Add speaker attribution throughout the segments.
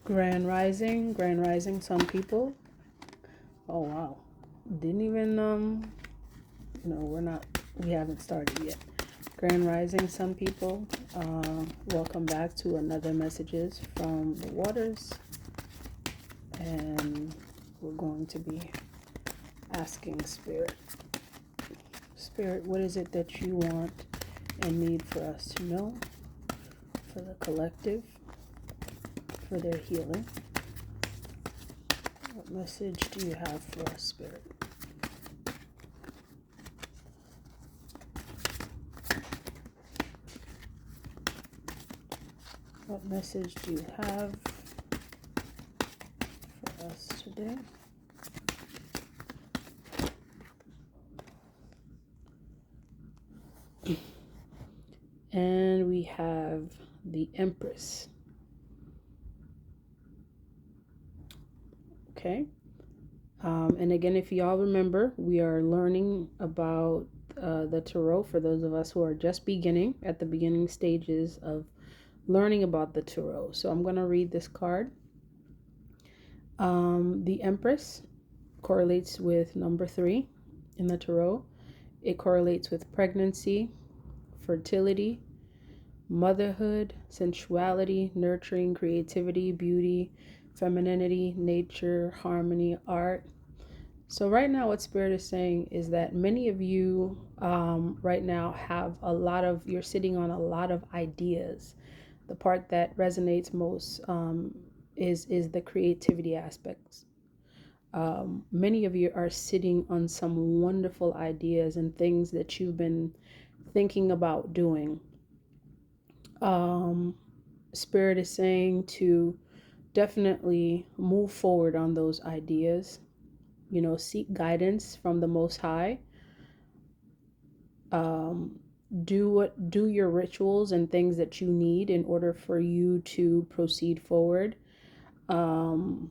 Speaker 1: Grand Rising, some people. Oh wow. Didn't even we haven't started yet. Grand Rising, some people. Welcome back to another messages from the waters. And we're going to be asking Spirit, what is it that you want and need for us to know, for the collective, for their healing? What message do you have for us, Spirit? What message do you have for us today? And we have the Empress. Okay. And again, if y'all remember, we are learning about the tarot for those of us who are just beginning, at the beginning stages of learning about the tarot. So I'm going to read this card. The Empress correlates with number 3 in the tarot. It correlates with pregnancy, fertility, motherhood, sensuality, nurturing, creativity, beauty, femininity, nature, harmony, art. So right now what Spirit is saying is that many of you right now have you're sitting on a lot of ideas. The part that resonates most is the creativity aspects. Many of you are sitting on some wonderful ideas and things that you've been thinking about doing. Spirit is saying to definitely move forward on those ideas. Seek guidance from the Most High. Do your rituals and things that you need in order for you to proceed forward. The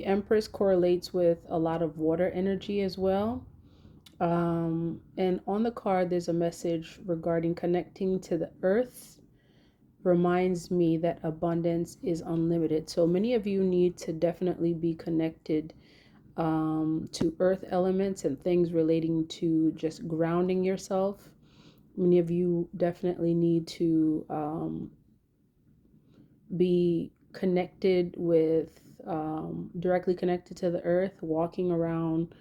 Speaker 1: Empress correlates with a lot of water energy as well. And on the card, there's a message regarding connecting to the earth. Reminds me that abundance is unlimited. So many of you need to definitely be connected to earth elements and things relating to just grounding yourself. Many of you definitely need to be connected with, directly connected to the earth, walking around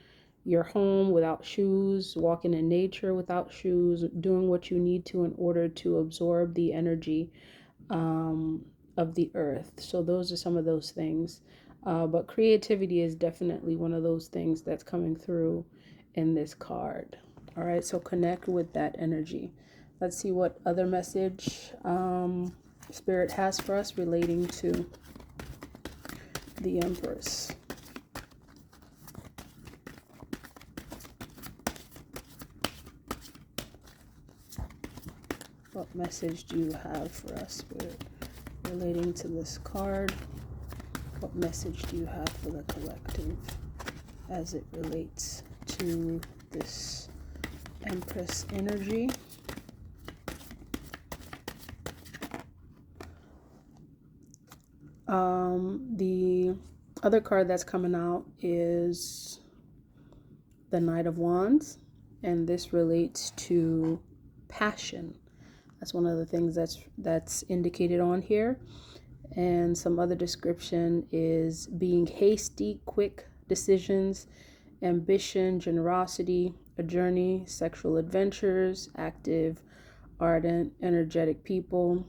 Speaker 1: your home without shoes, walking in nature without shoes, doing what you need to in order to absorb the energy of the earth. So those are some of those things. But creativity is definitely one of those things that's coming through in this card. All right, so connect with that energy. Let's see what other message Spirit has for us relating to the Empress. What message do you have for us, Spirit, relating to this card? What message do you have for the collective as it relates to this Empress energy? The other card that's coming out is the Knight of Wands, and this relates to passion. That's one of the things that's indicated on here. And some other description is being hasty, quick decisions, ambition, generosity, a journey, sexual adventures, active, ardent, energetic people,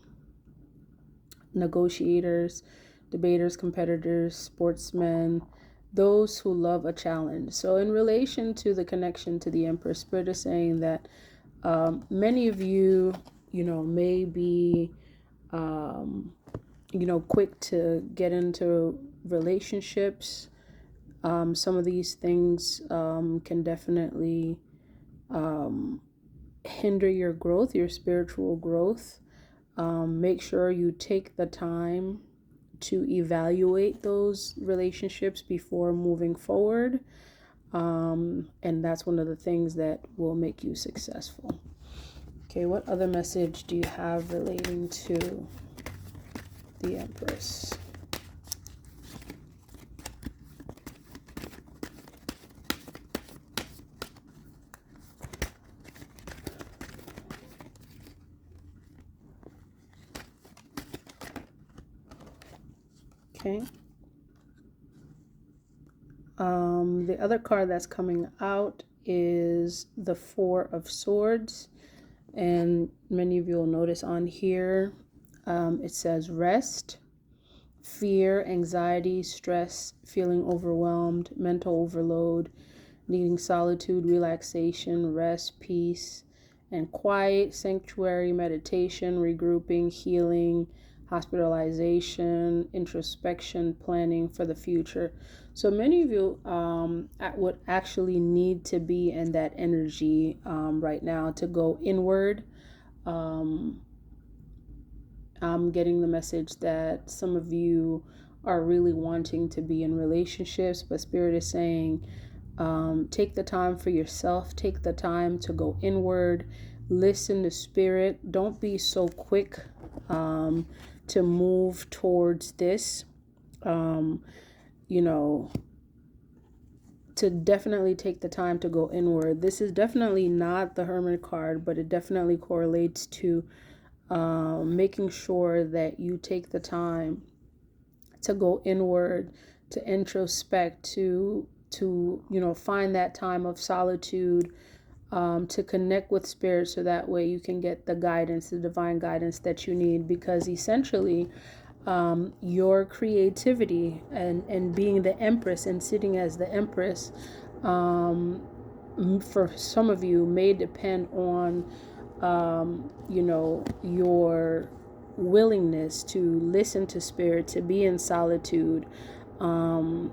Speaker 1: negotiators, debaters, competitors, sportsmen, those who love a challenge. So in relation to the connection to the Empress, Spirit is saying that many of you, may be, quick to get into relationships. Some of these things can definitely hinder your growth, your spiritual growth. Make sure you take the time to evaluate those relationships before moving forward. And that's one of the things that will make you successful. Okay, what other message do you have relating to the Empress? Okay. The other card that's coming out is the Four of Swords. And many of you will notice on here, it says rest, fear, anxiety, stress, feeling overwhelmed, mental overload, needing solitude, relaxation, rest, peace, and quiet, sanctuary, meditation, regrouping, healing, hospitalization, introspection, planning for the future. So many of you would actually need to be in that energy right now to go inward. Um, I'm getting the message that some of you are really wanting to be in relationships, but Spirit is saying, take the time for yourself, take the time to go inward, listen to Spirit. Don't be so quick to move towards this. You know, to definitely take the time to go inward. This is definitely not the Hermit card, but it definitely correlates to making sure that you take the time to go inward, to introspect, to find that time of solitude, to connect with Spirit, so that way you can get the guidance, the divine guidance that you need. Because essentially, your creativity and being the Empress and sitting as the Empress, for some of you may depend on your willingness to listen to Spirit, to be in solitude, and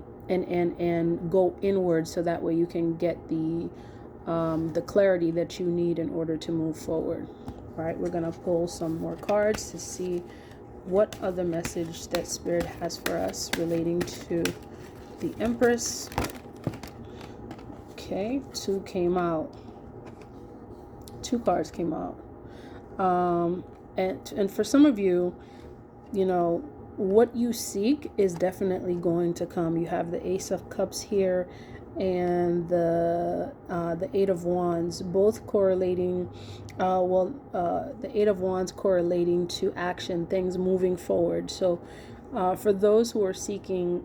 Speaker 1: go inward, so that way you can get the clarity that you need in order to move forward. All right, we're gonna pull some more cards to see what other message that Spirit has for us relating to the Empress. Okay, two cards came out. And for some of you, what you seek is definitely going to come. You have the Ace of Cups here and the Eight of Wands, both correlating. The Eight of Wands correlating to action, things moving forward. So for those who are seeking,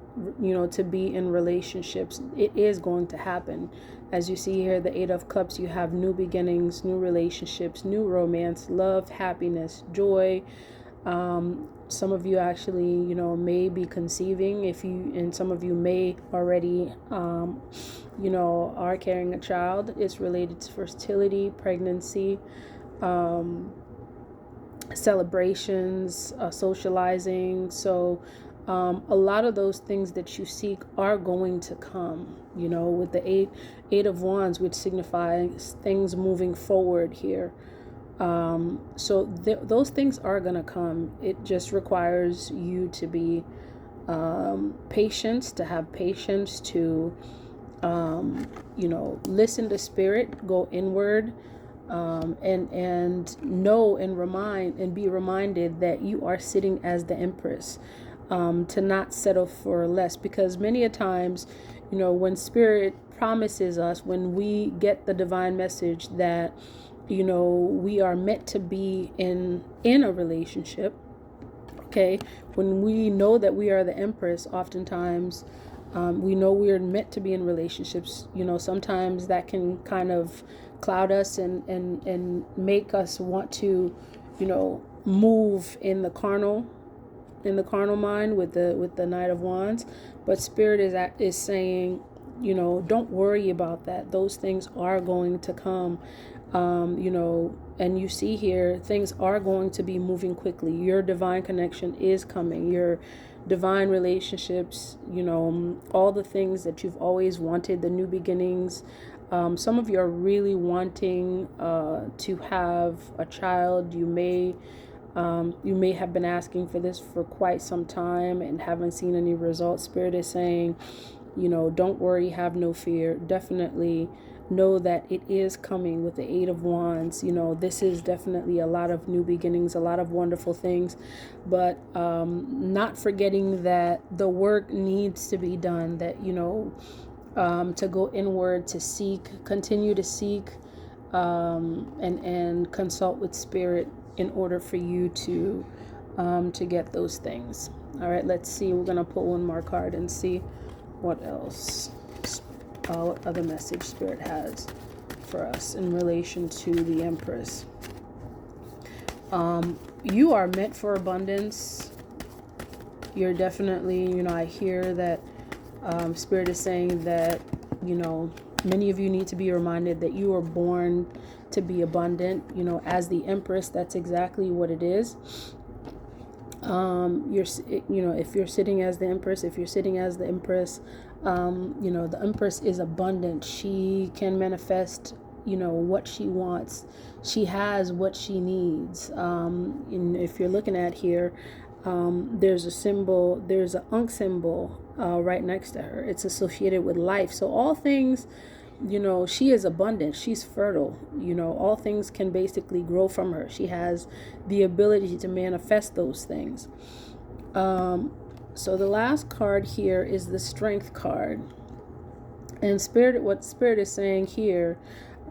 Speaker 1: to be in relationships, it is going to happen. As you see here, the Eight of Cups, you have new beginnings, new relationships, new romance, love, happiness, joy. Some of you actually, may be conceiving, and some of you may already, are carrying a child. It's related to fertility, pregnancy, celebrations, socializing. So a lot of those things that you seek are going to come, with the eight of Wands, which signifies things moving forward here. So those things are going to come. It just requires you to be patient, to have patience, to listen to Spirit, go inward, and know and be reminded that you are sitting as the Empress, to not settle for less. Because many a times, when Spirit promises us, when we get the divine message that we are meant to be in a relationship, okay, when we know that we are the Empress, oftentimes we know we are meant to be in relationships. Sometimes that can kind of cloud us and make us want to move in the carnal mind with the Knight of Wands. But Spirit is saying, don't worry about that. Those things are going to come. And you see here, things are going to be moving quickly. Your divine connection is coming. Your divine relationships, all the things that you've always wanted, the new beginnings. Some of you are really wanting to have a child. You may have been asking for this for quite some time and haven't seen any results. Spirit is saying, don't worry, have no fear. Definitely know that it is coming with the Eight of Wands. This is definitely a lot of new beginnings, a lot of wonderful things, but not forgetting that the work needs to be done, that, to go inward, to seek, continue to seek, and consult with Spirit in order for you to get those things. All right, let's see. We're going to pull one more card and see what else, what other message Spirit has for us in relation to the Empress. You are meant for abundance. You're definitely, I hear that Spirit is saying that, many of you need to be reminded that you were born to be abundant. As the Empress, that's exactly what it is. If you're sitting as the Empress, the Empress is abundant. She can manifest, what she wants. She has what she needs. And if you're looking at here, there's an Ankh symbol right next to her. It's associated with life. So all things, she is abundant. She's fertile. All things can basically grow from her. She has the ability to manifest those things. So the last card here is the Strength card. And what Spirit is saying here,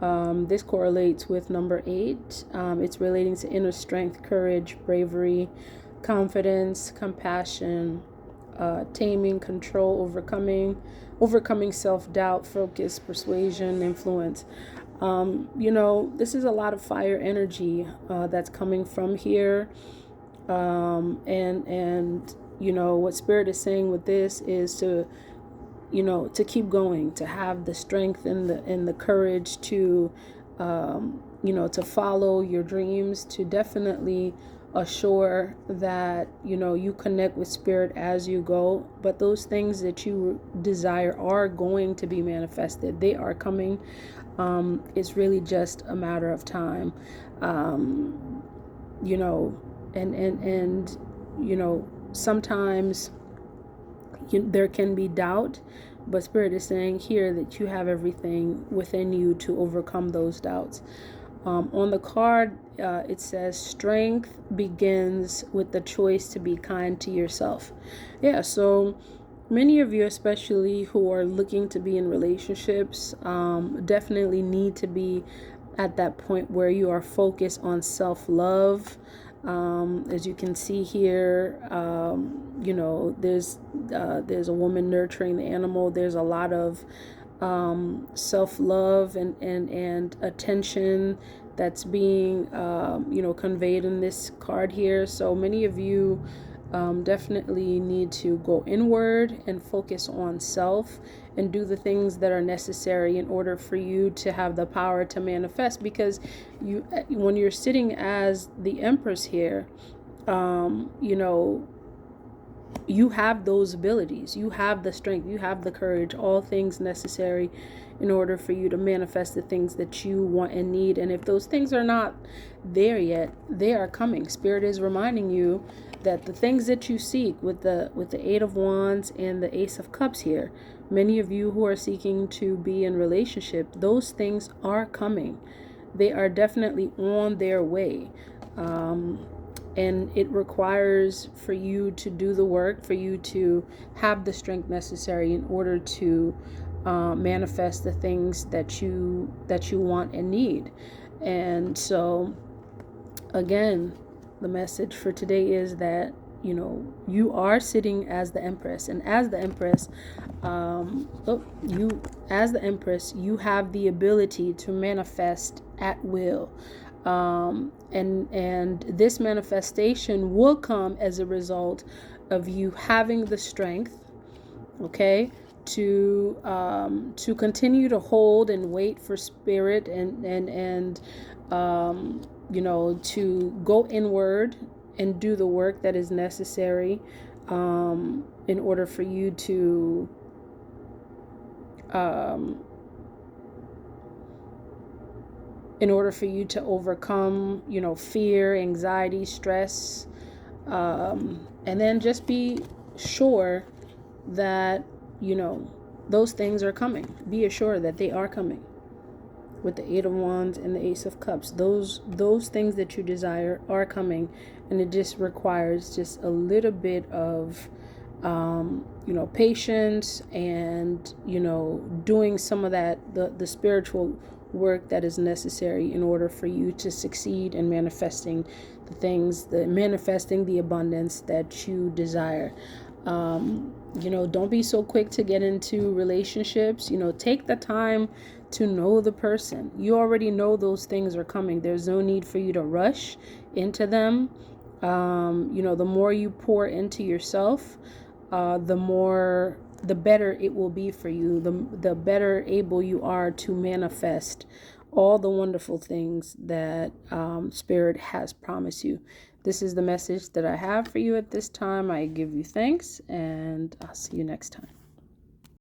Speaker 1: this correlates with number 8. It's relating to inner strength, courage, bravery, confidence, compassion, taming, control, overcoming self-doubt, focus, persuasion, influence. This is a lot of fire energy that's coming from here. And what Spirit is saying with this is to keep going, to have the strength and the courage to to follow your dreams, to definitely assure that you connect with Spirit as you go. But those things that you desire are going to be manifested. They are coming. It's really just a matter of time. Sometimes there can be doubt, but Spirit is saying here that you have everything within you to overcome those doubts. On the card, it says strength begins with the choice to be kind to yourself. Yeah, so many of you, especially who are looking to be in relationships, definitely need to be at that point where you are focused on self-love. As you can see here, there's a woman nurturing the animal. There's a lot of self-love and attention that's being conveyed in this card here. So many of you definitely need to go inward and focus on self and do the things that are necessary in order for you to have the power to manifest. Because when you're sitting as the Empress here, you have those abilities, you have the strength, you have the courage, all things necessary in order for you to manifest the things that you want and need. And if those things are not there yet, they are coming. Spirit is reminding you that the things that you seek with the 8 of Wands and the Ace of Cups here, many of you who are seeking to be in relationship, those things are coming. They are definitely on their way. And it requires for you to do the work, for you to have the strength necessary in order to manifest the things that you want and need. And so, again, the message for today is that you are sitting as the Empress, and as the Empress, you have the ability to manifest at will. And this manifestation will come as a result of you having the strength, okay, to continue to hold and wait for Spirit and to go inward and do the work that is necessary in order for you to overcome, fear, anxiety, stress, and then just be sure that, those things are coming. Be assured that they are coming. With the 8 of Wands and the Ace of Cups, those things that you desire are coming, and it just requires just a little bit of patience and doing some of that the spiritual work that is necessary in order for you to succeed in manifesting manifesting the abundance that you desire. Don't be so quick to get into relationships. Take the time to know the person. You already know those things are coming. There's no need for you to rush into them. The more you pour into yourself, the better it will be for you. The better able you are to manifest all the wonderful things that Spirit has promised you. This is the message that I have for you at this time. I give you thanks, and I'll see you next time.